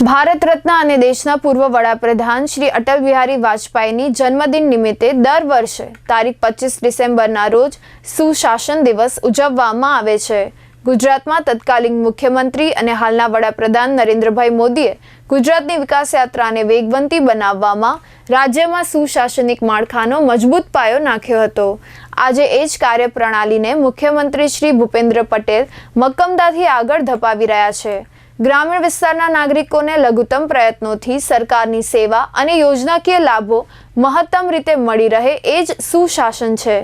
ભારત રત્ન અને દેશના પૂર્વ વડાપ્રધાન શ્રી અટલ બિહારી વાજપેયીની જન્મદિન નિમિત્તે દર વર્ષે તારીખ 25 ડિસેમ્બરના રોજ સુશાસન દિવસ ઉજવવામાં આવે છે। ગુજરાતમાં તત્કાલીન મુખ્યમંત્રી અને હાલના વડાપ્રધાન નરેન્દ્રભાઈ મોદીએ ગુજરાતની વિકાસ યાત્રાને વેગવંતી બનાવવામાં રાજ્યમાં સુશાસનિક માળખાનો મજબૂત પાયો નાખ્યો હતો। આજે એ જ કાર્યપ્રણાલીને મુખ્યમંત્રી શ્રી ભૂપેન્દ્ર પટેલ મક્કમતાથી આગળ ધપાવી રહ્યા છે। ગ્રામીણ વિસ્તારના નાગરિકોને લઘુત્તમ પ્રયત્નોથી સરકારની સેવા અને યોજનાકીય લાભો મહત્તમ રીતે મળી રહે એ જ સુશાસન છે।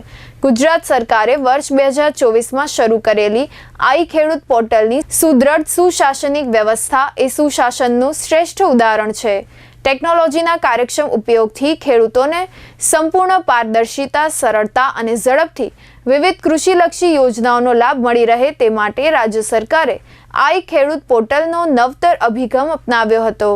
ગુજરાત સરકારે વર્ષ 2024માં શરૂ કરેલી આઈ ખેડૂત પોર્ટલની સુદ્રઢ સુશાસનિક વ્યવસ્થા એ સુશાસનનું શ્રેષ્ઠ ઉદાહરણ છે। ટેકનોલોજીના કાર્યક્ષમ ઉપયોગથી ખેડૂતોને સંપૂર્ણ પારદર્શિતા, સરળતા અને ઝડપથી વિવિધ કૃષિલક્ષી યોજનાઓનો લાભ મળી રહે તે માટે રાજ્ય સરકારે આઈ ખેડૂત પોર્ટલનો નવતર અભિગમ અપનાવ્યો હતો।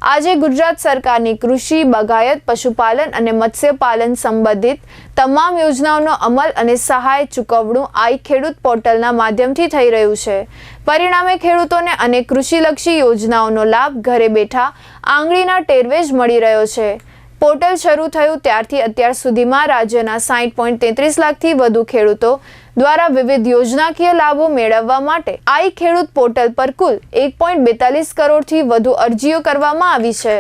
આજે ગુજરાત સરકારની કૃષિ, બાગાયત, પશુપાલન અને મત્સ્યપાલન સંબંધિત તમામ યોજનાઓનો અમલ અને સહાય ચૂકવણું આઈ ખેડૂત પોર્ટલના માધ્યમથી થઈ રહ્યું છે। પરિણામે ખેડૂતોને અનેક કૃષિલક્ષી યોજનાઓનો લાભ ઘરે બેઠા આંગળીના ટેરવે જ મળી રહ્યો છે। પોર્ટલ શરૂ થયું ત્યારથી અત્યાર સુધીમાં રાજ્યના 60.33 લાખથી વધુ ખેડૂતો દ્વારા વિવિધ યોજનાકીય લાભો મેળવવા માટે આઈ ખેડૂત પોર્ટલ પર કુલ 1.42 કરોડથી વધુ અરજીઓ કરવામાં આવી છે।